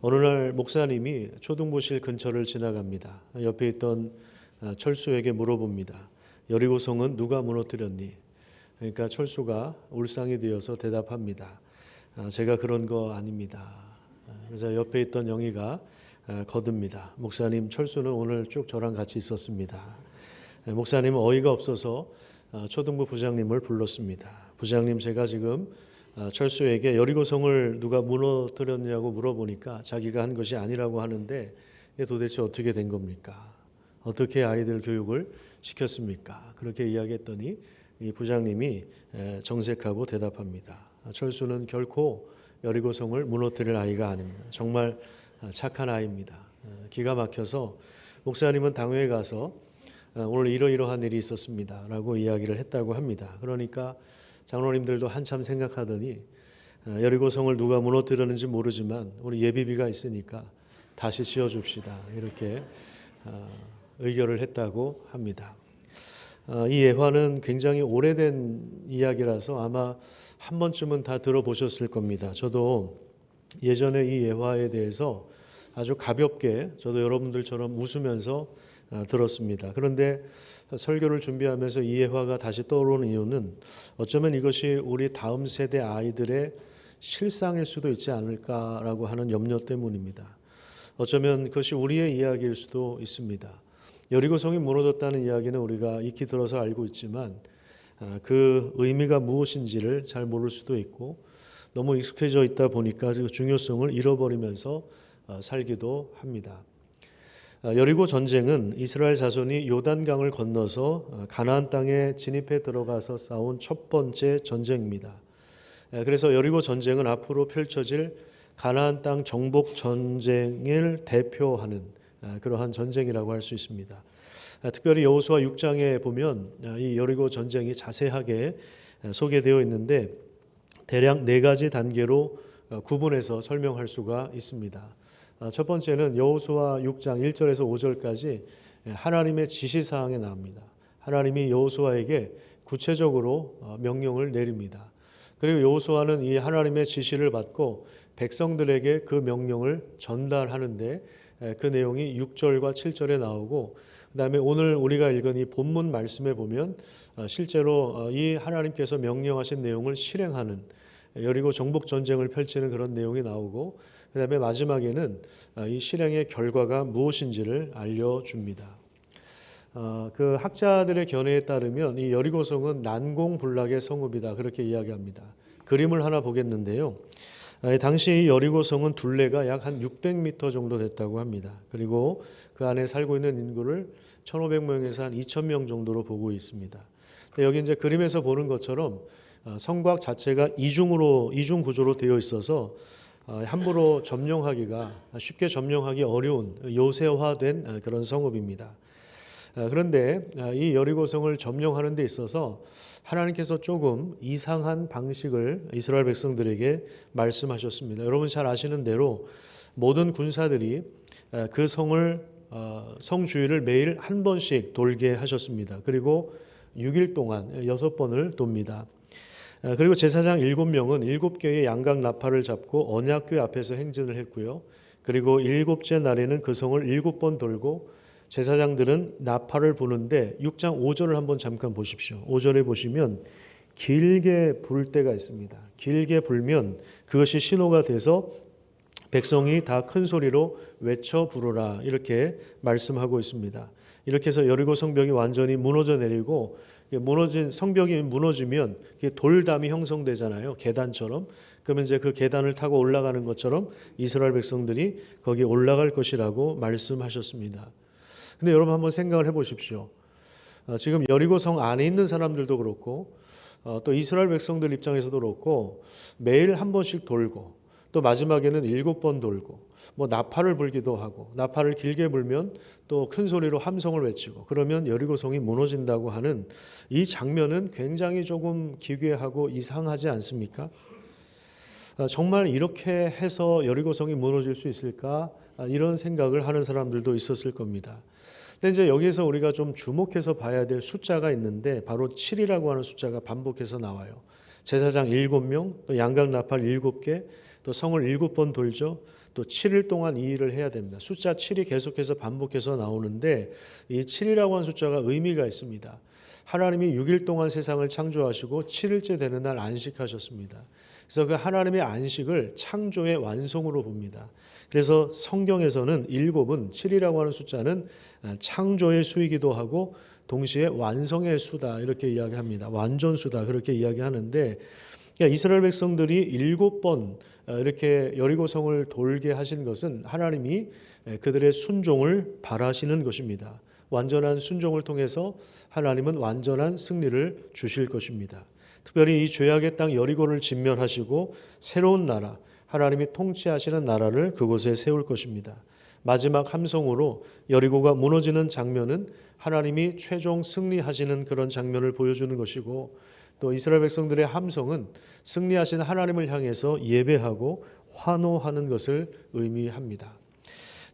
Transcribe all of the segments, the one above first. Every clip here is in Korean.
어느 날 목사님이 초등부실 근처를 지나갑니다. 옆에 있던 철수에게 물어봅니다. 여리고성은 누가 무너뜨렸니? 그러니까 철수가 울상이 되어서 대답합니다. 제가 그런 거 아닙니다. 그래서 옆에 있던 영희가 거듭니다. 목사님, 철수는 오늘 쭉 저랑 같이 있었습니다. 목사님은 어이가 없어서 초등부 부장님을 불렀습니다. 부장님, 제가 지금 철수에게 여리고성을 누가 무너뜨렸냐고 물어보니까 자기가 한 것이 아니라고 하는데 이게 도대체 어떻게 된 겁니까? 어떻게 아이들 교육을 시켰습니까? 그렇게 이야기했더니 이 부장님이 정색하고 대답합니다. 철수는 결코 여리고성을 무너뜨릴 아이가 아닙니다. 정말 착한 아이입니다. 기가 막혀서 목사님은 당회에 가서 오늘 이러이러한 일이 있었습니다 라고 이야기를 했다고 합니다. 그러니까 장로님들도 한참 생각하더니 여리고성을 누가 무너뜨렸는지 모르지만 우리 예비비가 있으니까 다시 지어줍시다 이렇게 의결을 했다고 합니다. 이 예화는 굉장히 오래된 이야기라서 아마 한 번쯤은 다 들어보셨을 겁니다. 저도 예전에 이 예화에 대해서 아주 가볍게 저도 여러분들처럼 웃으면서 들었습니다. 그런데 설교를 준비하면서 이 예화가 다시 떠오르는 이유는 어쩌면 이것이 우리 다음 세대 아이들의 실상일 수도 있지 않을까라고 하는 염려 때문입니다. 어쩌면 그것이 우리의 이야기일 수도 있습니다. 여리고성이 무너졌다는 이야기는 우리가 익히 들어서 알고 있지만 그 의미가 무엇인지를 잘 모를 수도 있고 너무 익숙해져 있다 보니까 그 중요성을 잃어버리면서 살기도 합니다. 여리고 전쟁은 이스라엘 자손이 요단강을 건너서 가나안 땅에 진입해 들어가서 싸운 첫 번째 전쟁입니다. 그래서 여리고 전쟁은 앞으로 펼쳐질 가나안 땅 정복 전쟁을 대표하는 그러한 전쟁이라고 할 수 있습니다. 특별히 여호수아 6장에 보면 이 여리고 전쟁이 자세하게 소개되어 있는데 대략 4가지 단계로 구분해서 설명할 수가 있습니다. 첫 번째는 여호수아 6장 1절에서 5절까지 하나님의 지시사항에 나옵니다. 하나님이 여호수아에게 구체적으로 명령을 내립니다. 그리고 여호수아는 이 하나님의 지시를 받고 백성들에게 그 명령을 전달하는데 그 내용이 6절과 7절에 나오고 그다음에 오늘 우리가 읽은 이 본문 말씀에 보면 실제로 이 하나님께서 명령하신 내용을 실행하는 여리고 정복 전쟁을 펼치는 그런 내용이 나오고 그다음에 마지막에는 이 실행의 결과가 무엇인지를 알려줍니다. 그 학자들의 견해에 따르면 이 여리고성은 난공불락의 성읍이다 그렇게 이야기합니다. 그림을 하나 보겠는데요. 당시 여리고성은 둘레가 약 한 600m 정도 됐다고 합니다. 그리고 그 안에 살고 있는 인구를 1,500명에서 한 2,000명 정도로 보고 있습니다. 여기 이제 그림에서 보는 것처럼 성곽 자체가 이중 구조로 되어 있어서 함부로 쉽게 점령하기 어려운 요새화된 그런 성읍입니다. 그런데 이 여리고성을 점령하는 데 있어서 하나님께서 조금 이상한 방식을 이스라엘 백성들에게 말씀하셨습니다. 여러분 잘 아시는 대로 모든 군사들이 그 성 주위를 매일 한 번씩 돌게 하셨습니다. 그리고 6일 동안 6번을 돕니다. 그리고 제사장 7명은 7개의 양각 나팔을 잡고 언약궤 앞에서 행진을 했고요. 그리고 7째 날에는 그 성을 7번 돌고 제사장들은 나팔을 부는데 6장 5절을 한번 잠깐 보십시오. 5절에 보시면 길게 불 때가 있습니다. 길게 불면 그것이 신호가 돼서 백성이 다 큰 소리로 외쳐 부르라 이렇게 말씀하고 있습니다. 이렇게 해서 여리고 성벽이 완전히 무너져 내리고 무너진 성벽이 무너지면 돌담이 형성되잖아요. 계단처럼. 그러면 이제 그 계단을 타고 올라가는 것처럼 이스라엘 백성들이 거기에 올라갈 것이라고 말씀하셨습니다. 근데 여러분 한번 생각을 해보십시오. 지금 여리고 성 안에 있는 사람들도 그렇고 또 이스라엘 백성들 입장에서도 그렇고 매일 한 번씩 돌고 또 마지막에는 7번 돌고 나팔을 불기도 하고 나팔을 길게 불면 또 큰 소리로 함성을 외치고 그러면 여리고성이 무너진다고 하는 이 장면은 굉장히 조금 기괴하고 이상하지 않습니까? 정말 이렇게 해서 여리고성이 무너질 수 있을까? 이런 생각을 하는 사람들도 있었을 겁니다. 근데 이제 여기서 우리가 좀 주목해서 봐야 될 숫자가 있는데 바로 7이라고 하는 숫자가 반복해서 나와요. 제사장 7명, 또 양각 나팔 7개, 또 성을 7번 돌죠. 또 7일 동안 이 일을 해야 됩니다. 숫자 7이 계속해서 반복해서 나오는데 이 7이라고 하는 숫자가 의미가 있습니다. 하나님이 6일 동안 세상을 창조하시고 7일째 되는 날 안식하셨습니다. 그래서 그 하나님의 안식을 창조의 완성으로 봅니다. 그래서 성경에서는 7은 7이라고 하는 숫자는 창조의 수이기도 하고 동시에 완성의 수다 이렇게 이야기합니다. 완전수다 그렇게 이야기하는데 이스라엘 백성들이 7번 이렇게 여리고성을 돌게 하신 것은 하나님이 그들의 순종을 바라시는 것입니다. 완전한 순종을 통해서 하나님은 완전한 승리를 주실 것입니다. 특별히 이 죄악의 땅 여리고를 진멸하시고 새로운 나라, 하나님이 통치하시는 나라를 그곳에 세울 것입니다. 마지막 함성으로 여리고가 무너지는 장면은 하나님이 최종 승리하시는 그런 장면을 보여주는 것이고 또 이스라엘 백성들의 함성은 승리하신 하나님을 향해서 예배하고 환호하는 것을 의미합니다.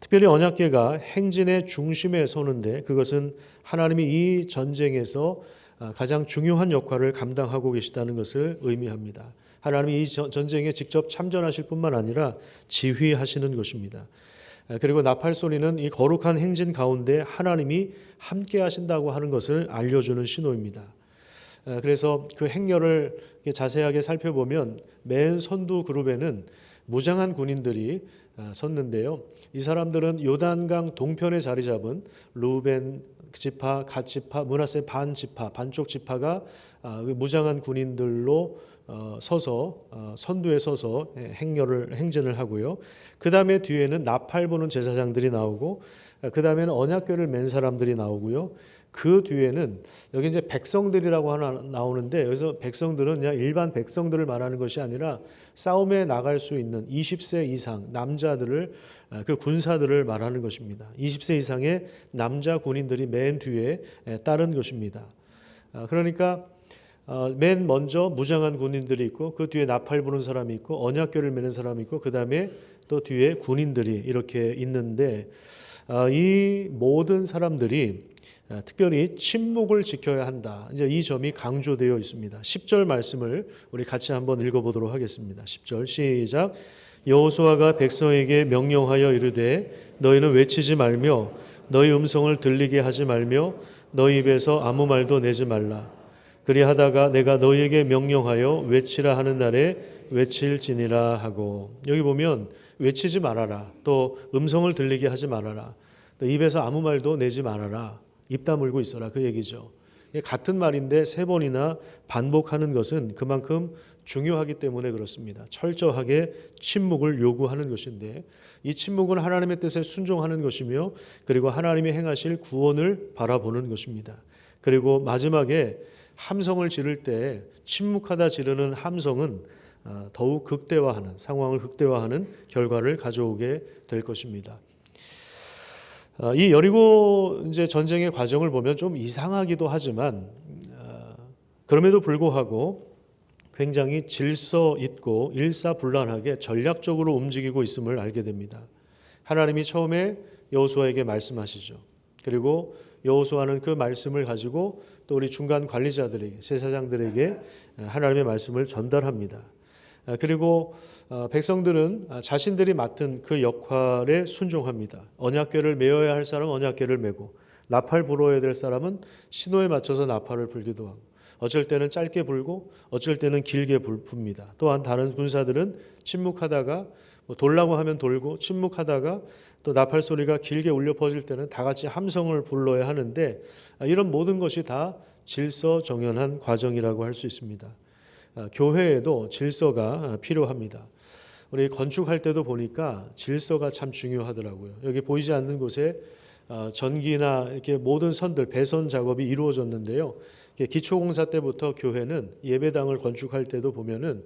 특별히 언약궤가 행진의 중심에 서는데 그것은 하나님이 이 전쟁에서 가장 중요한 역할을 감당하고 계시다는 것을 의미합니다. 하나님이 이 전쟁에 직접 참전하실 뿐만 아니라 지휘하시는 것입니다. 그리고 나팔 소리는 이 거룩한 행진 가운데 하나님이 함께 하신다고 하는 것을 알려주는 신호입니다. 그래서 그 행렬을 자세하게 살펴보면 맨 선두 그룹에는 무장한 군인들이 섰는데요. 이 사람들은 요단강 동편에 자리 잡은 루벤 지파, 갓 지파, 므낫세 반 지파, 반쪽 지파가 무장한 군인들로 서서 선두에 서서 행진을 하고요. 그 다음에 뒤에는 나팔 부는 제사장들이 나오고 그 다음에는 언약궤를 맨 사람들이 나오고요. 그 뒤에는 여기 이제 백성들이라고 하나 나오는데 여기서 백성들은 그냥 일반 백성들을 말하는 것이 아니라 싸움에 나갈 수 있는 20세 이상 남자들을 그 군사들을 말하는 것입니다. 20세 이상의 남자 군인들이 맨 뒤에 따른 것입니다. 그러니까 맨 먼저 무장한 군인들이 있고 그 뒤에 나팔 부는 사람이 있고 언약궤를 메는 사람이 있고 그 다음에 또 뒤에 군인들이 이렇게 있는데 이 모든 사람들이 특별히 침묵을 지켜야 한다. 이제 이 점이 강조되어 있습니다. 10절 말씀을 우리 같이 한번 읽어보도록 하겠습니다. 10절 시작. 여호수아가 백성에게 명령하여 이르되 너희는 외치지 말며 너희 음성을 들리게 하지 말며 너희 입에서 아무 말도 내지 말라. 그리하다가 내가 너희에게 명령하여 외치라 하는 날에 외칠지니라 하고 여기 보면 외치지 말아라. 또 음성을 들리게 하지 말아라. 또 입에서 아무 말도 내지 말아라. 입 다물고 있어라 그 얘기죠. 같은 말인데 세 번이나 반복하는 것은 그만큼 중요하기 때문에 그렇습니다. 철저하게 침묵을 요구하는 것인데 이 침묵은 하나님의 뜻에 순종하는 것이며 그리고 하나님이 행하실 구원을 바라보는 것입니다. 그리고 마지막에 함성을 지를 때 침묵하다 지르는 함성은 더욱 극대화하는 상황을 극대화하는 결과를 가져오게 될 것입니다. 이 여리고 이제 전쟁의 과정을 보면 좀 이상하기도 하지만 그럼에도 불구하고 굉장히 질서 있고 일사불란하게 전략적으로 움직이고 있음을 알게 됩니다. 하나님이 처음에 여호수아에게 말씀하시죠. 그리고 여호수아는 그 말씀을 가지고 또 우리 중간 관리자들에게 제사장들에게 하나님의 말씀을 전달합니다. 그리고 백성들은 자신들이 맡은 그 역할에 순종합니다. 언약궤를 메어야 할 사람은 언약궤를 메고 나팔 불어야 될 사람은 신호에 맞춰서 나팔을 불기도 하고 어쩔 때는 짧게 불고 어쩔 때는 길게 붑니다. 또한 다른 군사들은 침묵하다가 돌라고 하면 돌고 침묵하다가 또 나팔 소리가 길게 울려 퍼질 때는 다 같이 함성을 불러야 하는데 이런 모든 것이 다 질서정연한 과정이라고 할 수 있습니다. 교회에도 질서가 필요합니다. 우리 건축할 때도 보니까 질서가 참 중요하더라고요. 여기 보이지 않는 곳에 전기나 이렇게 모든 선들 배선 작업이 이루어졌는데요. 기초공사 때부터 교회는 예배당을 건축할 때도 보면은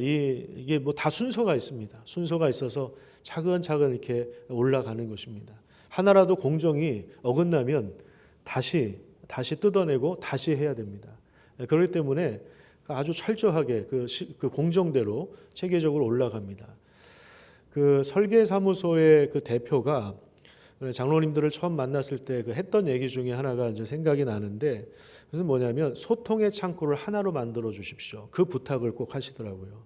이게 뭐 다 순서가 있습니다. 순서가 있어서 차근차근 이렇게 올라가는 것입니다. 하나라도 공정이 어긋나면 다시 뜯어내고 다시 해야 됩니다. 그렇기 때문에 아주 철저하게 그 공정대로 체계적으로 올라갑니다. 그 설계사무소의 그 대표가 장로님들을 처음 만났을 때 그 했던 얘기 중에 하나가 이제 생각이 나는데 그것은 뭐냐면 소통의 창구를 하나로 만들어 주십시오. 그 부탁을 꼭 하시더라고요.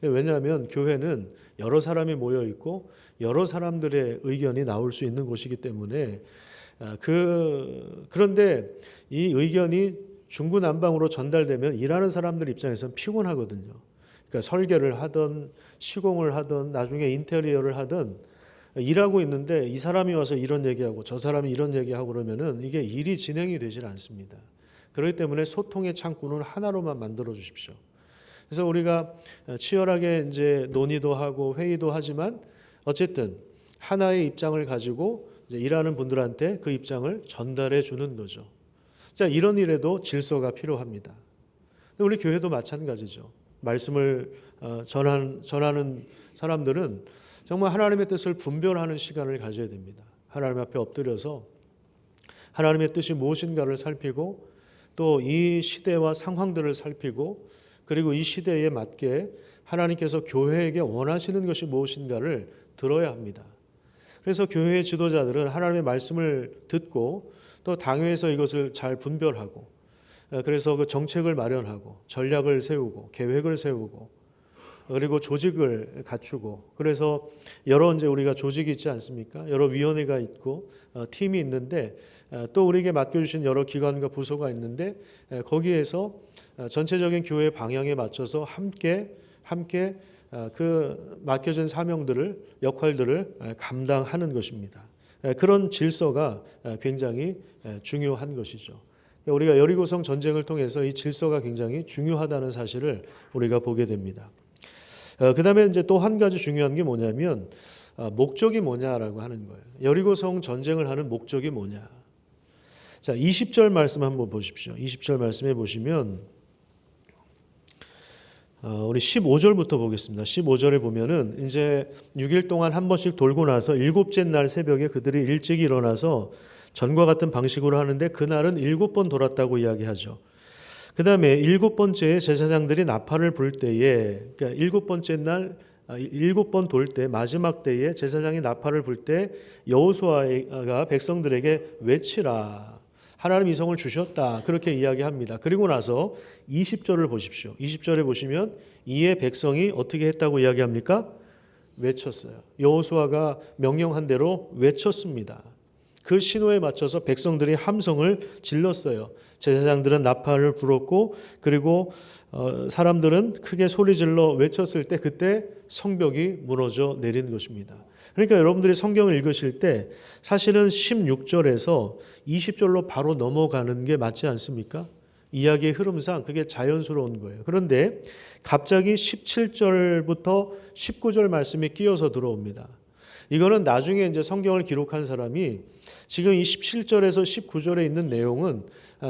왜냐하면 교회는 여러 사람이 모여 있고 여러 사람들의 의견이 나올 수 있는 곳이기 때문에 그런데 이 의견이 중구난방으로 전달되면 일하는 사람들 입장에서는 피곤하거든요. 그러니까 설계를 하든 시공을 하든 나중에 인테리어를 하든 일하고 있는데 이 사람이 와서 이런 얘기하고 저 사람이 이런 얘기하고 그러면은 이게 일이 진행이 되질 않습니다. 그렇기 때문에 소통의 창구는 하나로만 만들어 주십시오. 그래서 우리가 치열하게 이제 논의도 하고 회의도 하지만 어쨌든 하나의 입장을 가지고 이제 일하는 분들한테 그 입장을 전달해 주는 거죠. 자, 이런 일에도 질서가 필요합니다. 우리 교회도 마찬가지죠. 말씀을 전하는 사람들은 정말 하나님의 뜻을 분별하는 시간을 가져야 됩니다. 하나님 앞에 엎드려서 하나님의 뜻이 무엇인가를 살피고 또 이 시대와 상황들을 살피고 그리고 이 시대에 맞게 하나님께서 교회에게 원하시는 것이 무엇인가를 들어야 합니다. 그래서 교회의 지도자들은 하나님의 말씀을 듣고 또 당회에서 이것을 잘 분별하고 그래서 그 정책을 마련하고 전략을 세우고 계획을 세우고 그리고 조직을 갖추고 그래서 여러 이제 우리가 조직이 있지 않습니까? 여러 위원회가 있고 팀이 있는데 또 우리에게 맡겨주신 여러 기관과 부서가 있는데 거기에서 전체적인 교회 방향에 맞춰서 함께 그 맡겨진 사명들을 역할들을 감당하는 것입니다. 그런 질서가 굉장히 중요한 것이죠. 우리가 여리고성 전쟁을 통해서 이 질서가 굉장히 중요하다는 사실을 우리가 보게 됩니다. 그 다음에 이제 또 한 가지 중요한 게 뭐냐면 목적이 뭐냐라고 하는 거예요. 여리고성 전쟁을 하는 목적이 뭐냐. 자, 20절 말씀 한번 보십시오. 20절 말씀해 보시면 우리 15절부터 보겠습니다. 15절에 보면은 이제 6일 동안 한 번씩 돌고 나서 일곱째 날 새벽에 그들이 일찍 일어나서 전과 같은 방식으로 하는데 그날은 7번 돌았다고 이야기하죠. 그 다음에 7번째에 제사장들이 나팔을 불 때에 그러니까 7번째 날 7번 돌 때 마지막 때에 제사장이 나팔을 불 때 여호수아가 백성들에게 외치라. 하나님 이 성을 주셨다. 그렇게 이야기합니다. 그리고 나서 20절을 보십시오. 20절에 보시면 이에 백성이 어떻게 했다고 이야기합니까? 외쳤어요. 여호수아가 명령한 대로 외쳤습니다. 그 신호에 맞춰서 백성들이 함성을 질렀어요. 제사장들은 나팔을 불었고 그리고 사람들은 크게 소리질러 외쳤을 때 그때 성벽이 무너져 내린 것입니다. 그러니까 여러분들이 성경을 읽으실 때 사실은 16절에서 20절로 바로 넘어가는 게 맞지 않습니까? 이야기의 흐름상 그게 자연스러운 거예요. 그런데 갑자기 17절부터 19절 말씀이 끼어서 들어옵니다. 이거는 나중에 이제 성경을 기록한 사람이 지금 이 17절에서 19절에 있는 내용은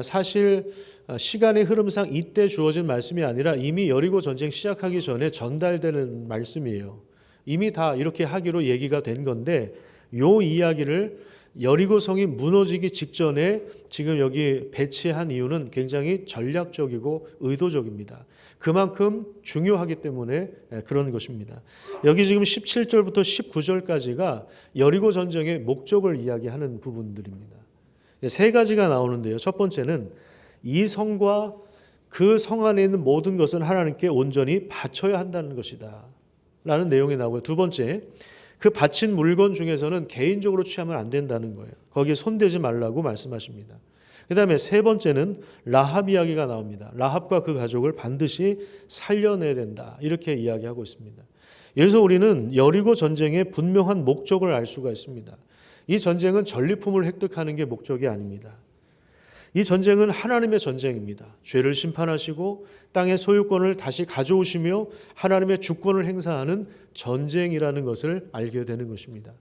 사실 시간의 흐름상 이때 주어진 말씀이 아니라 이미 여리고 전쟁 시작하기 전에 전달되는 말씀이에요. 이미 다 이렇게 하기로 얘기가 된 건데 요 이야기를 여리고성이 무너지기 직전에 지금 여기 배치한 이유는 굉장히 전략적이고 의도적입니다. 그만큼 중요하기 때문에 그런 것입니다. 여기 지금 17절부터 19절까지가 여리고 전쟁의 목적을 이야기하는 부분들입니다. 세 가지가 나오는데요. 첫 번째는 이 성과 그 성 안에 있는 모든 것은 하나님께 온전히 바쳐야 한다는 것이다 라는 내용이 나오고요. 두 번째, 그 바친 물건 중에서는 개인적으로 취하면 안 된다는 거예요. 거기에 손대지 말라고 말씀하십니다. 그 다음에 세 번째는 라합 이야기가 나옵니다. 라합과 그 가족을 반드시 살려내야 된다. 이렇게 이야기하고 있습니다. 그래서 우리는 여리고 전쟁의 분명한 목적을 알 수가 있습니다. 이 전쟁은 전리품을 획득하는 게 목적이 아닙니다. 이 전쟁은 하나님의 전쟁입니다. 죄를 심판하시고 땅의 소유권을 다시 가져오시며 하나님의 주권을 행사하는 전쟁이라는 것을 알게 되는 것입니다.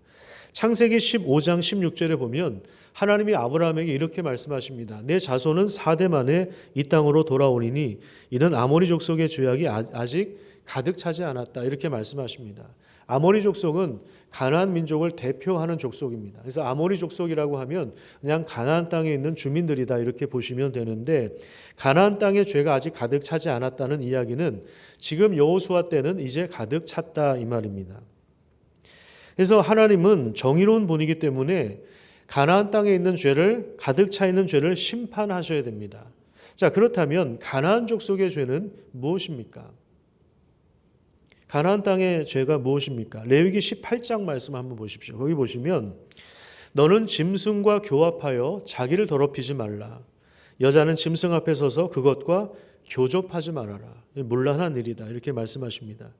창세기 15장 16절에 보면 하나님이 아브라함에게 이렇게 말씀하십니다. 내 자손은 4대 만에 이 땅으로 돌아오리니 이는 아모리 족속의 죄악이 아직 가득 차지 않았다. 이렇게 말씀하십니다. 아모리 족속은 가나안 민족을 대표하는 족속입니다. 그래서 아모리 족속이라고 하면 그냥 가나안 땅에 있는 주민들이다 이렇게 보시면 되는데 가나안 땅의 죄가 아직 가득 차지 않았다는 이야기는 지금 여호수아 때는 이제 가득 찼다 이 말입니다. 그래서 하나님은 정의로운 분이기 때문에 가나안 땅에 있는 죄를 가득 차 있는 죄를 심판하셔야 됩니다. 자, 그렇다면 가나안 족속의 죄는 무엇입니까? 가나안 땅의 죄가 무엇입니까? 레위기 18장 말씀 한번 보십시오. 거기 보시면 너는 짐승과 교합하여 자기를 더럽히지 말라. 여자는 짐승 앞에 서서 그것과 교접하지 말아라. 문란한 일이다. 이렇게 말씀하십니다.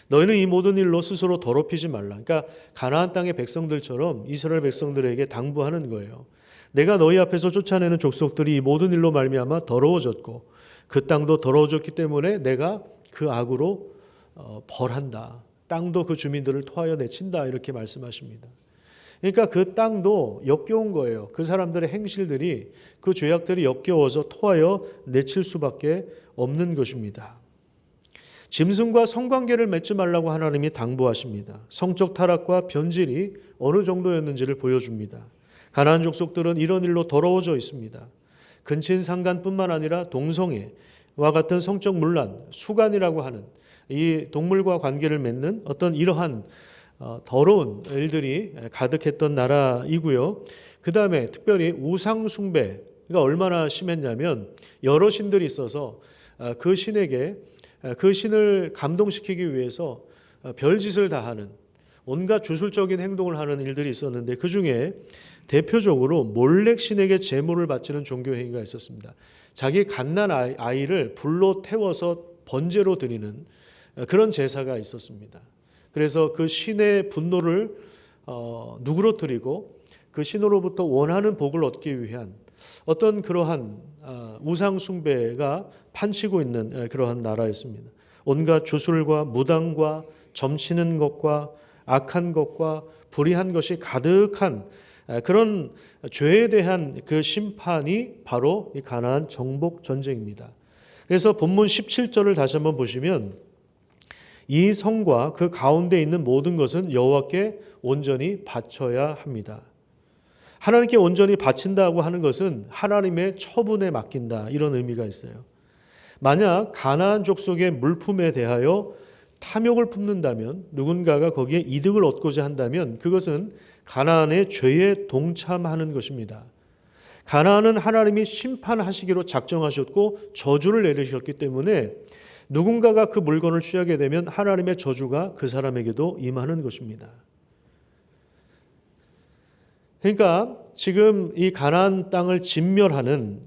너희는 이 모든 일로 스스로 더럽히지 말라. 그러니까 가나안 땅의 백성들처럼 이스라엘 백성들에게 당부하는 거예요. 내가 너희 앞에서 쫓아내는 족속들이 이 모든 일로 말미암아 더러워졌고 그 땅도 더러워졌기 때문에 내가 그 악으로 벌한다. 땅도 그 주민들을 토하여 내친다. 이렇게 말씀하십니다. 그러니까 그 땅도 역겨운 거예요. 그 사람들의 행실들이, 그 죄악들이 역겨워서 토하여 내칠 수밖에 없는 것입니다. 짐승과 성관계를 맺지 말라고 하나님이 당부하십니다. 성적 타락과 변질이 어느 정도였는지를 보여줍니다. 가나안 족속들은 이런 일로 더러워져 있습니다. 근친 상간뿐만 아니라 동성애와 같은 성적 문란, 수간이라고 하는 이 동물과 관계를 맺는 어떤 이러한 더러운 일들이 가득했던 나라이고요. 그 다음에 특별히 우상 숭배가 얼마나 심했냐면 여러 신들이 있어서 그 신에게 그 신을 감동시키기 위해서 별짓을 다 하는 온갖 주술적인 행동을 하는 일들이 있었는데 그 중에 대표적으로 몰렉 신에게 제물을 바치는 종교 행위가 있었습니다. 자기 갓난 아이를 불로 태워서 번제로 드리는 그런 제사가 있었습니다. 그래서 그 신의 분노를 누그러뜨리고 그 신으로부터 원하는 복을 얻기 위한 어떤 그러한 우상 숭배가 판치고 있는 그러한 나라였습니다. 온갖 주술과 무당과 점치는 것과 악한 것과 불의한 것이 가득한 그런 죄에 대한 그 심판이 바로 이 가나안 정복 전쟁입니다. 그래서 본문 17절을 다시 한번 보시면 이 성과 그 가운데 있는 모든 것은 여호와께 온전히 바쳐야 합니다. 하나님께 온전히 바친다고 하는 것은 하나님의 처분에 맡긴다, 이런 의미가 있어요. 만약 가나안 족속의 물품에 대하여 탐욕을 품는다면, 누군가가 거기에 이득을 얻고자 한다면 그것은 가나안의 죄에 동참하는 것입니다. 가나안은 하나님이 심판하시기로 작정하셨고 저주를 내리셨기 때문에 누군가가 그 물건을 취하게 되면 하나님의 저주가 그 사람에게도 임하는 것입니다. 그러니까 지금 이 가나안 땅을 진멸하는,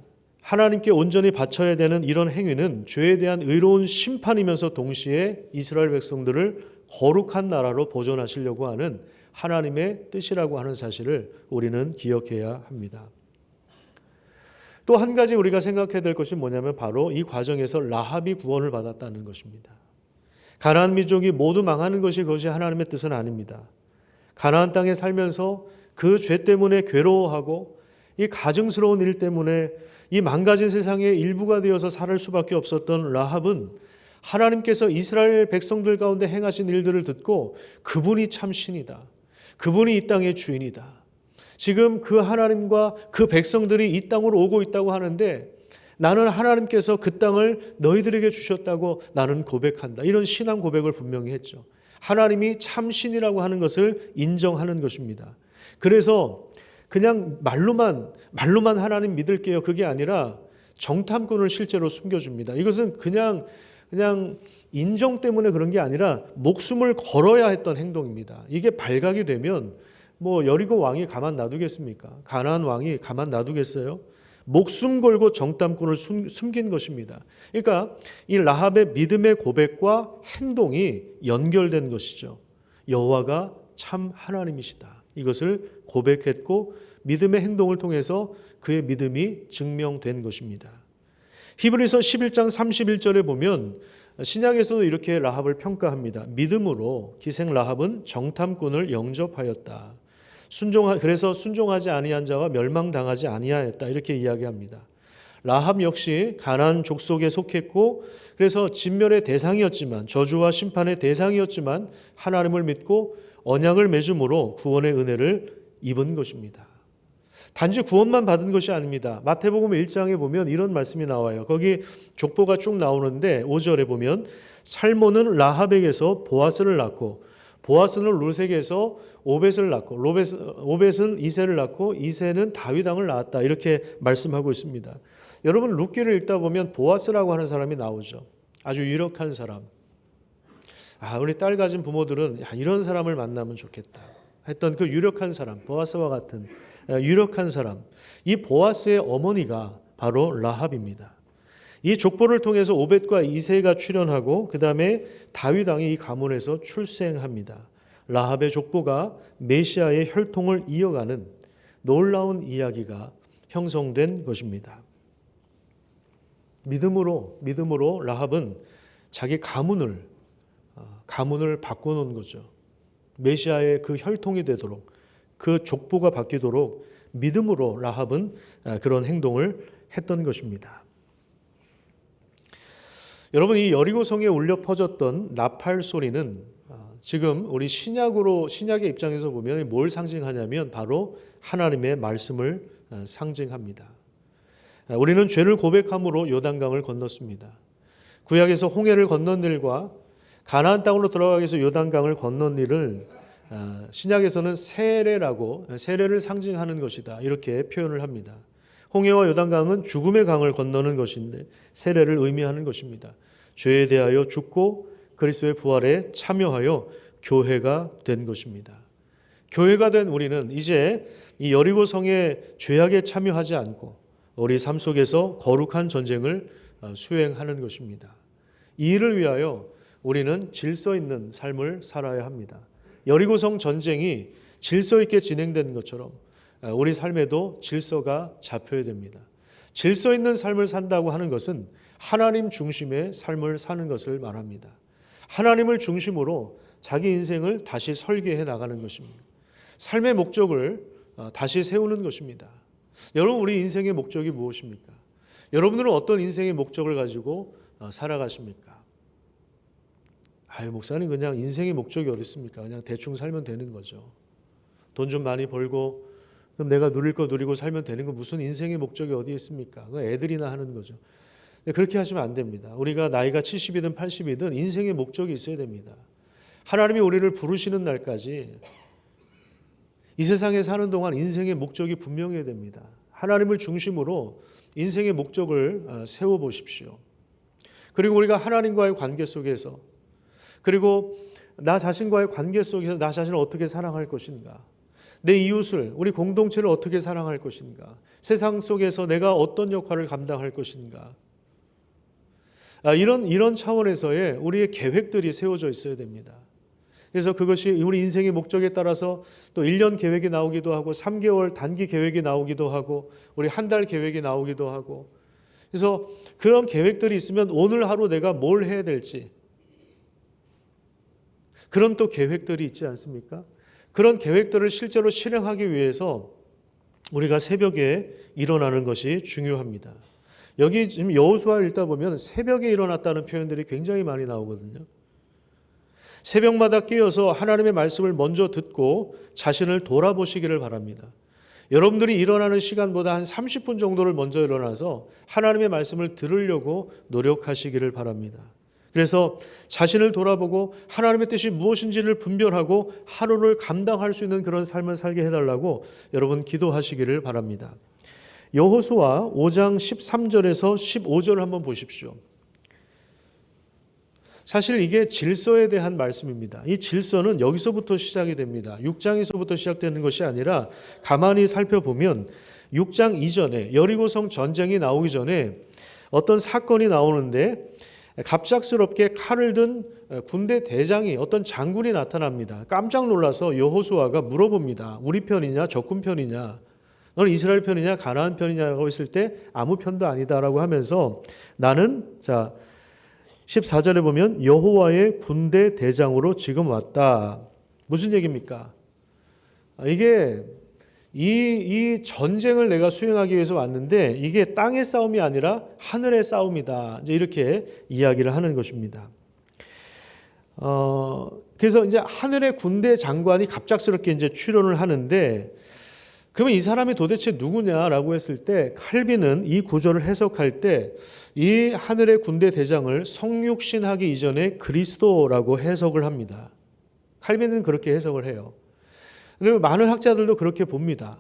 하나님께 온전히 바쳐야 되는 이런 행위는 죄에 대한 의로운 심판이면서 동시에 이스라엘 백성들을 거룩한 나라로 보존하시려고 하는 하나님의 뜻이라고 하는 사실을 우리는 기억해야 합니다. 또 한 가지 우리가 생각해야 될 것이 뭐냐면 바로 이 과정에서 라합이 구원을 받았다는 것입니다. 가나안 민족이 모두 망하는 것이 그것이 하나님의 뜻은 아닙니다. 가나안 땅에 살면서 그 죄 때문에 괴로워하고 이 가증스러운 일 때문에 이 망가진 세상의 일부가 되어서 살 수밖에 없었던 라합은 하나님께서 이스라엘 백성들 가운데 행하신 일들을 듣고 그분이 참 신이다, 그분이 이 땅의 주인이다, 지금 그 하나님과 그 백성들이 이 땅으로 오고 있다고 하는데 나는 하나님께서 그 땅을 너희들에게 주셨다고 나는 고백한다, 이런 신앙 고백을 분명히 했죠. 하나님이 참 신이라고 하는 것을 인정하는 것입니다. 그래서 그냥 말로만 하나님 믿을게요, 그게 아니라 정탐꾼을 실제로 숨겨줍니다. 이것은 그냥 인정 때문에 그런 게 아니라 목숨을 걸어야 했던 행동입니다. 이게 발각이 되면 뭐 여리고 왕이 가만 놔두겠습니까? 가나안 왕이 가만 놔두겠어요? 목숨 걸고 정탐꾼을 숨긴 것입니다. 그러니까 이 라합의 믿음의 고백과 행동이 연결된 것이죠. 여호와가 참 하나님이시다, 이것을 고백했고 믿음의 행동을 통해서 그의 믿음이 증명된 것입니다. 히브리서 11장 31절에 보면 신약에서도 이렇게 라합을 평가합니다. 믿음으로 기생 라합은 정탐꾼을 영접하였다. 그래서 순종하지 아니한 자와 멸망당하지 아니하였다, 이렇게 이야기합니다. 라합 역시 가나안 족속에 속했고 그래서 진멸의 대상이었지만, 저주와 심판의 대상이었지만 하나님을 믿고 언약을 맺음으로 구원의 은혜를 입은 것입니다. 단지 구원만 받은 것이 아닙니다. 마태복음 1장에 보면 이런 말씀이 나와요. 거기 족보가 쭉 나오는데 5절에 보면 살몬은 라합에게서 보아스를 낳고 보아스는 루색에서 오벳을 낳고 오벳은 이새를 낳고 이새는 다윗 왕을 낳았다, 이렇게 말씀하고 있습니다. 여러분 룻기를 읽다 보면 보아스라고 하는 사람이 나오죠. 아주 유력한 사람. 우리 딸 가진 부모들은 이런 사람을 만나면 좋겠다 했던 그 유력한 사람, 보아스와 같은 유력한 사람, 이 보아스의 어머니가 바로 라합입니다. 이 족보를 통해서 오벳과 이새가 출현하고 그 다음에 다윗 왕이 이 가문에서 출생합니다. 라합의 족보가 메시아의 혈통을 이어가는 놀라운 이야기가 형성된 것입니다. 믿음으로 라합은 자기 가문을 바꿔놓은 거죠. 메시아의 그 혈통이 되도록, 그 족보가 바뀌도록 믿음으로 라합은 그런 행동을 했던 것입니다. 여러분, 이 여리고성에 울려 퍼졌던 나팔 소리는 지금 우리 신약의 입장에서 보면 뭘 상징하냐면 바로 하나님의 말씀을 상징합니다. 우리는 죄를 고백함으로 요단강을 건넜습니다. 구약에서 홍해를 건넌 일과 가나안 땅으로 들어가기 위해서 요단강을 건넌 일을 신약에서는 세례를 상징하는 것이다 이렇게 표현을 합니다. 홍해와 요단강은 죽음의 강을 건너는 것인데 세례를 의미하는 것입니다. 죄에 대하여 죽고 그리스도의 부활에 참여하여 교회가 된 것입니다. 교회가 된 우리는 이제 이 여리고성의 죄악에 참여하지 않고 우리 삶 속에서 거룩한 전쟁을 수행하는 것입니다. 이 일을 위하여 우리는 질서 있는 삶을 살아야 합니다. 여리고성 전쟁이 질서 있게 진행된 것처럼 우리 삶에도 질서가 잡혀야 됩니다. 질서 있는 삶을 산다고 하는 것은 하나님 중심의 삶을 사는 것을 말합니다. 하나님을 중심으로 자기 인생을 다시 설계해 나가는 것입니다. 삶의 목적을 다시 세우는 것입니다. 여러분, 우리 인생의 목적이 무엇입니까? 여러분들은 어떤 인생의 목적을 가지고 살아가십니까? 목사님, 그냥 인생의 목적이 어디 있습니까? 그냥 대충 살면 되는 거죠. 돈 좀 많이 벌고 그럼 내가 누릴 거 누리고 살면 되는 거, 무슨 인생의 목적이 어디에 있습니까? 그건 애들이나 하는 거죠. 그렇게 하시면 안 됩니다. 우리가 나이가 70이든 80이든 인생의 목적이 있어야 됩니다. 하나님이 우리를 부르시는 날까지 이 세상에 사는 동안 인생의 목적이 분명해야 됩니다. 하나님을 중심으로 인생의 목적을 세워보십시오. 그리고 우리가 하나님과의 관계 속에서, 그리고 나 자신과의 관계 속에서 나 자신을 어떻게 사랑할 것인가, 내 이웃을, 우리 공동체를 어떻게 사랑할 것인가, 세상 속에서 내가 어떤 역할을 감당할 것인가, 이런 차원에서의 우리의 계획들이 세워져 있어야 됩니다. 그래서 그것이 우리 인생의 목적에 따라서 또 1년 계획이 나오기도 하고 3개월 단기 계획이 나오기도 하고 우리 한 달 계획이 나오기도 하고, 그래서 그런 계획들이 있으면 오늘 하루 내가 뭘 해야 될지, 그런 또 계획들이 있지 않습니까? 그런 계획들을 실제로 실행하기 위해서 우리가 새벽에 일어나는 것이 중요합니다. 여기 지금 여호수아를 읽다 보면 새벽에 일어났다는 표현들이 굉장히 많이 나오거든요. 새벽마다 깨어서 하나님의 말씀을 먼저 듣고 자신을 돌아보시기를 바랍니다. 여러분들이 일어나는 시간보다 한 30분 정도를 먼저 일어나서 하나님의 말씀을 들으려고 노력하시기를 바랍니다. 그래서 자신을 돌아보고 하나님의 뜻이 무엇인지를 분별하고 하루를 감당할 수 있는 그런 삶을 살게 해달라고 여러분 기도하시기를 바랍니다. 여호수아 5장 13절에서 15절을 한번 보십시오. 사실 이게 질서에 대한 말씀입니다. 이 질서는 여기서부터 시작이 됩니다. 6장에서부터 시작되는 것이 아니라 가만히 살펴보면 6장 이전에 여리고성 전쟁이 나오기 전에 어떤 사건이 나오는데 갑작스럽게 칼을 든 군대 대장이, 어떤 장군이 나타납니다. 깜짝 놀라서 여호수아가 물어봅니다. 우리 편이냐 적군 편이냐, 너는 이스라엘 편이냐 가나안 편이냐라고 했을 때 아무 편도 아니다라고 하면서 나는 14절에 보면 여호와의 군대 대장으로 지금 왔다. 무슨 얘기입니까? 이게 이 전쟁을 내가 수행하기 위해서 왔는데 이게 땅의 싸움이 아니라 하늘의 싸움이다. 이제 이렇게 이야기를 하는 것입니다. 그래서 이제 하늘의 군대 장관이 갑작스럽게 이제 출현을 하는데, 그러면 이 사람이 도대체 누구냐라고 했을 때 칼빈은 이 구절을 해석할 때 이 하늘의 군대 대장을 성육신하기 이전에 그리스도라고 해석을 합니다. 칼빈은 그렇게 해석을 해요. 그리고 많은 학자들도 그렇게 봅니다.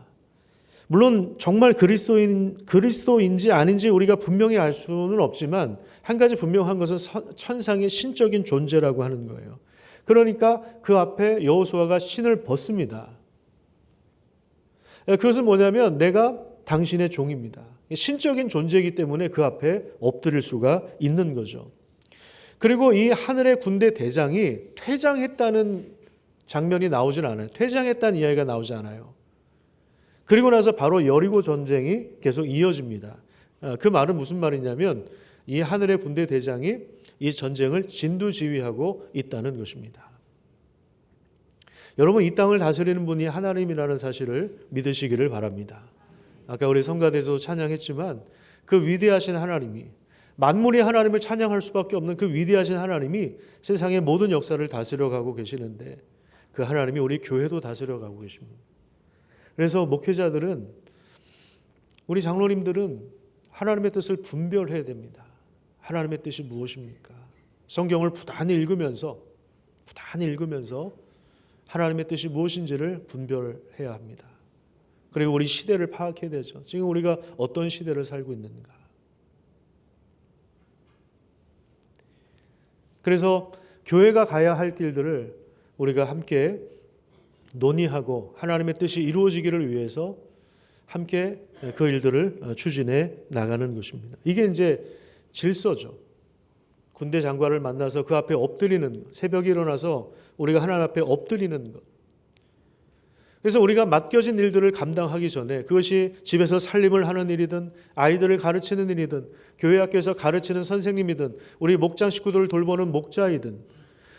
물론 정말 그리스도인지 아닌지 우리가 분명히 알 수는 없지만 한 가지 분명한 것은 천상의 신적인 존재라고 하는 거예요. 그러니까 그 앞에 여호수아가 신을 벗습니다. 그것은 뭐냐면 내가 당신의 종입니다. 신적인 존재이기 때문에 그 앞에 엎드릴 수가 있는 거죠. 그리고 이 하늘의 군대 대장이 퇴장했다는 장면이 나오질 않아요. 퇴장했다는 이야기가 나오지 않아요. 그리고 나서 바로 여리고 전쟁이 계속 이어집니다. 그 말은 무슨 말이냐면 이 하늘의 군대 대장이 이 전쟁을 진두지휘하고 있다는 것입니다. 여러분, 이 땅을 다스리는 분이 하나님이라는 사실을 믿으시기를 바랍니다. 아까 우리 성가대에서 찬양했지만 그 위대하신 하나님이, 만물이 하나님을 찬양할 수밖에 없는 그 위대하신 하나님이 세상의 모든 역사를 다스려가고 계시는데 그 하나님이 우리 교회도 다스려가고 계십니다. 그래서 목회자들은, 우리 장로님들은 하나님의 뜻을 분별해야 됩니다. 하나님의 뜻이 무엇입니까? 성경을 부단히 읽으면서 하나님의 뜻이 무엇인지를 분별해야 합니다. 그리고 우리 시대를 파악해야 되죠. 지금 우리가 어떤 시대를 살고 있는가. 그래서 교회가 가야 할 길들을 우리가 함께 논의하고 하나님의 뜻이 이루어지기를 위해서 함께 그 일들을 추진해 나가는 것입니다. 이게 이제 질서죠. 군대 장관을 만나서 그 앞에 엎드리는 것, 새벽에 일어나서 우리가 하나님 앞에 엎드리는 것. 그래서 우리가 맡겨진 일들을 감당하기 전에, 그것이 집에서 살림을 하는 일이든 아이들을 가르치는 일이든 교회 학교에서 가르치는 선생님이든 우리 목장 식구들을 돌보는 목자이든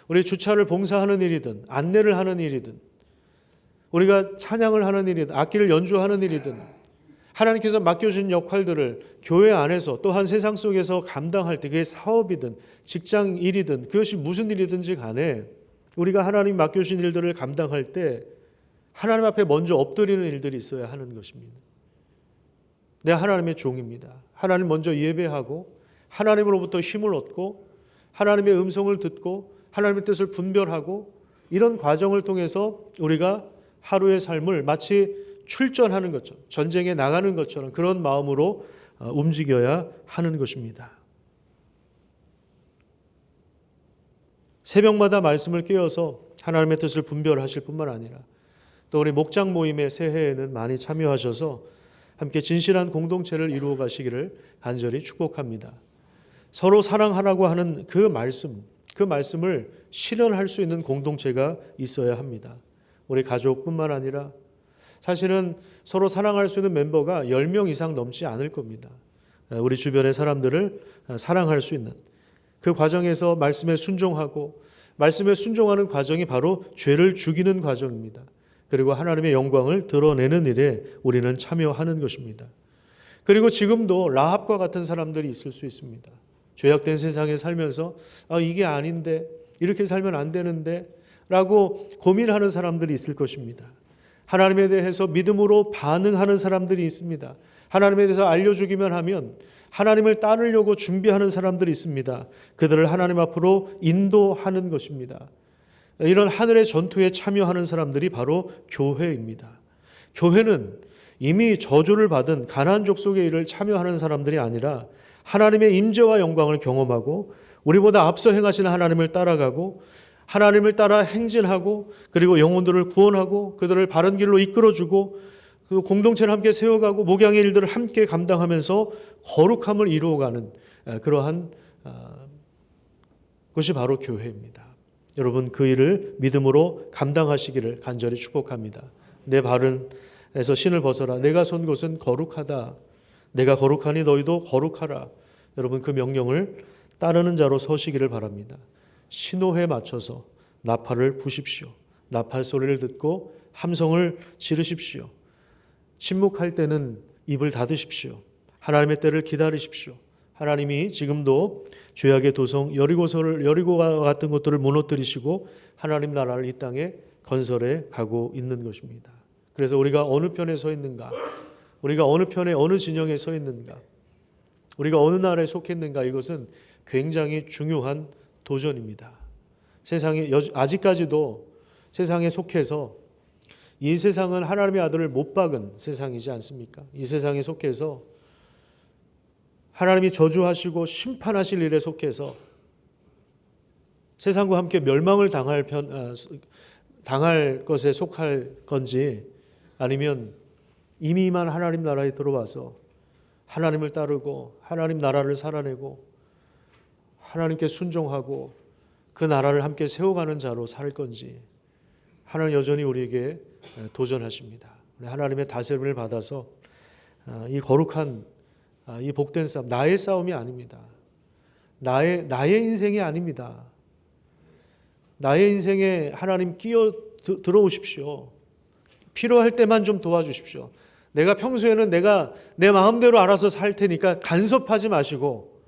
우리 주차를 봉사하는 일이든 안내를 하는 일이든 우리가 찬양을 하는 일이든 악기를 연주하는 일이든 하나님께서 맡겨주신 역할들을 교회 안에서 또한 세상 속에서 감당할 때, 그게 사업이든 직장 일이든 그것이 무슨 일이든지 간에 우리가 하나님 맡겨주신 일들을 감당할 때 하나님 앞에 먼저 엎드리는 일들이 있어야 하는 것입니다. 내가 하나님의 종입니다. 하나님 먼저 예배하고 하나님으로부터 힘을 얻고 하나님의 음성을 듣고 하나님의 뜻을 분별하고, 이런 과정을 통해서 우리가 하루의 삶을 마치 출전하는 것처럼, 전쟁에 나가는 것처럼 그런 마음으로 움직여야 하는 것입니다. 새벽마다 말씀을 깨어서 하나님의 뜻을 분별하실 뿐만 아니라 또 우리 목장 모임의 새해에는 많이 참여하셔서 함께 진실한 공동체를 이루어 가시기를 간절히 축복합니다. 서로 사랑하라고 하는 그 말씀을 실현할 수 있는 공동체가 있어야 합니다. 우리 가족뿐만 아니라 사실은 서로 사랑할 수 있는 멤버가 10명 이상 넘지 않을 겁니다. 우리 주변의 사람들을 사랑할 수 있는 그 과정에서 말씀에 순종하고, 말씀에 순종하는 과정이 바로 죄를 죽이는 과정입니다. 그리고 하나님의 영광을 드러내는 일에 우리는 참여하는 것입니다. 그리고 지금도 라합과 같은 사람들이 있을 수 있습니다. 죄악된 세상에 살면서 이게 아닌데, 이렇게 살면 안 되는데 라고 고민하는 사람들이 있을 것입니다. 하나님에 대해서 믿음으로 반응하는 사람들이 있습니다. 하나님에 대해서 알려주기만 하면 하나님을 따르려고 준비하는 사람들이 있습니다. 그들을 하나님 앞으로 인도하는 것입니다. 이런 하늘의 전투에 참여하는 사람들이 바로 교회입니다. 교회는 이미 저주를 받은 가나안 족속의 일을 참여하는 사람들이 아니라 하나님의 임재와 영광을 경험하고 우리보다 앞서 행하시는 하나님을 따라가고 하나님을 따라 행진하고 그리고 영혼들을 구원하고 그들을 바른 길로 이끌어주고 그 공동체를 함께 세워가고 목양의 일들을 함께 감당하면서 거룩함을 이루어가는 그러한 것이 바로 교회입니다. 여러분, 그 일을 믿음으로 감당하시기를 간절히 축복합니다. 내 발에서 신을 벗어라. 내가 선 곳은 거룩하다. 내가 거룩하니 너희도 거룩하라. 여러분, 그 명령을 따르는 자로 서시기를 바랍니다. 신호에 맞춰서 나팔을 부십시오. 나팔 소리를 듣고 함성을 지르십시오. 침묵할 때는 입을 닫으십시오. 하나님의 때를 기다리십시오. 하나님이 지금도 죄악의 도성 여리고와 같은 것들을 무너뜨리시고 하나님 나라를 이 땅에 건설해 가고 있는 것입니다. 그래서 우리가 어느 편에 서 있는가, 우리가 어느 편에 어느 진영에 서 있는가, 우리가 어느 나라에 속했는가, 이것은 굉장히 중요한 도전입니다. 세상에 아직까지도 세상에 속해서, 이 세상은 하나님의 아들을 못 박은 세상이지 않습니까? 이 세상에 속해서 하나님이 저주하시고 심판하실 일에 속해서 세상과 함께 멸망을 당할 것에 속할 건지, 아니면 이미만 하나님 나라에 들어와서 하나님을 따르고 하나님 나라를 살아내고 하나님께 순종하고 그 나라를 함께 세워가는 자로 살 건지, 하나님 여전히 우리에게 도전하십니다. 하나님의 다스림을 받아서 이 거룩한 이 복된 싸움, 나의 싸움이 아닙니다. 나의 인생이 아닙니다. 나의 인생에 하나님 끼어 들어오십시오. 필요할 때만 좀 도와주십시오. 내가 평소에는 내가 내 마음대로 알아서 살 테니까 간섭하지 마시고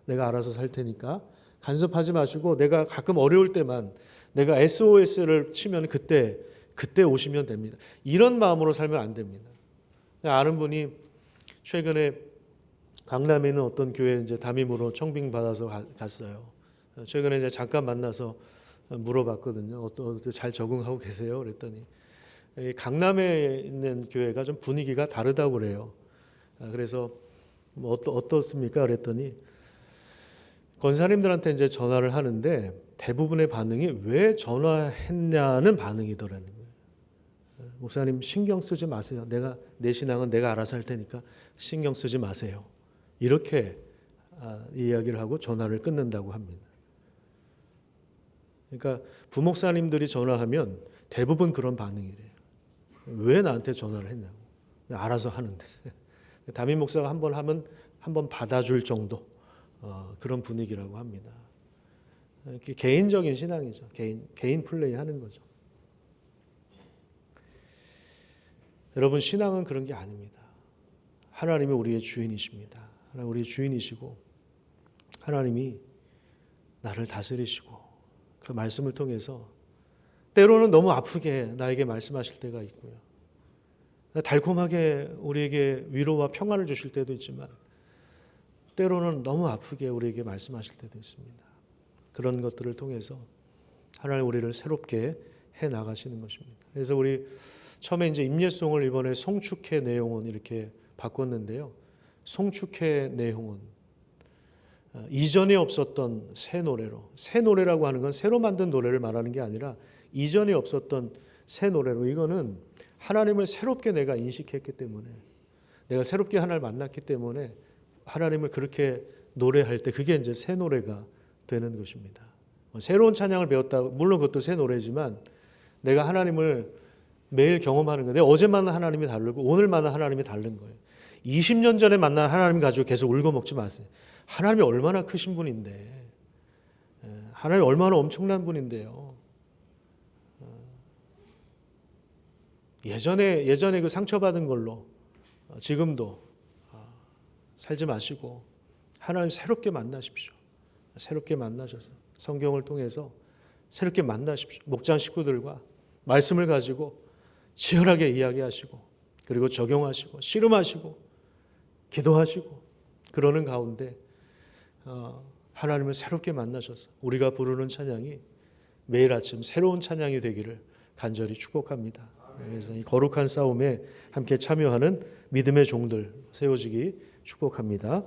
내가 알아서 살 테니까 간섭하지 마시고, 내가 가끔 어려울 때만 내가 SOS를 치면 그때 오시면 됩니다. 이런 마음으로 살면 안 됩니다. 아는 분이 최근에 강남에 있는 어떤 교회 이제 담임으로 청빙 받아서 갔어요. 최근에 이제 잠깐 만나서 물어봤거든요. 어떻게 잘 적응하고 계세요? 그랬더니 강남에 있는 교회가 좀 분위기가 다르다고 그래요. 그래서 뭐 어떻습니까? 그랬더니 권사님들한테 이제 전화를 하는데 대부분의 반응이 왜 전화했냐는 반응이더라는 거예요. 목사님 신경 쓰지 마세요. 내 신앙은 내가 알아서 할 테니까 신경 쓰지 마세요. 이렇게 이야기를 하고 전화를 끊는다고 합니다. 그러니까 부목사님들이 전화하면 대부분 그런 반응이래요. 왜 나한테 전화를 했냐고. 알아서 하는데. 담임 목사가 한 번 받아줄 정도 그런 분위기라고 합니다. 개인적인 신앙이죠. 개인 플레이 하는 거죠. 여러분, 신앙은 그런 게 아닙니다. 하나님이 우리의 주인이십니다. 하나님 우리의 주인이시고 하나님이 나를 다스리시고 그 말씀을 통해서 때로는 너무 아프게 나에게 말씀하실 때가 있고요. 달콤하게 우리에게 위로와 평안을 주실 때도 있지만 때로는 너무 아프게 우리에게 말씀하실 때도 있습니다. 그런 것들을 통해서 하나님 우리를 새롭게 해 나가시는 것입니다. 그래서 우리 처음에 이제 임예송을 이번에 송축해 내용은 이렇게 바꿨는데요. 송축해 내용은 이전에 없었던 새 노래로, 새 노래라고 하는 건 새로 만든 노래를 말하는 게 아니라 이전에 없었던 새 노래로, 이거는 하나님을 새롭게 내가 인식했기 때문에, 내가 새롭게 하나님을 만났기 때문에 하나님을 그렇게 노래할 때 그게 이제 새 노래가 되는 것입니다. 새로운 찬양을 배웠다, 물론 그것도 새 노래지만 내가 하나님을 매일 경험하는 거예요. 내가 어제 만난 하나님이 다르고 오늘 만난 하나님이 다른 거예요. 20년 전에 만난 하나님 가지고 계속 울고 먹지 마세요. 하나님이 얼마나 크신 분인데, 하나님이 얼마나 엄청난 분인데요. 예전에 그 상처받은 걸로 지금도 살지 마시고 하나님 새롭게 만나십시오. 새롭게 만나셔서 성경을 통해서 새롭게 만나십시오. 목장 식구들과 말씀을 가지고 치열하게 이야기하시고, 그리고 적용하시고 씨름하시고 기도하시고, 그러는 가운데 하나님을 새롭게 만나셔서 우리가 부르는 찬양이 매일 아침 새로운 찬양이 되기를 간절히 축복합니다. 그래서 이 거룩한 싸움에 함께 참여하는 믿음의 종들 세워지기 축복합니다.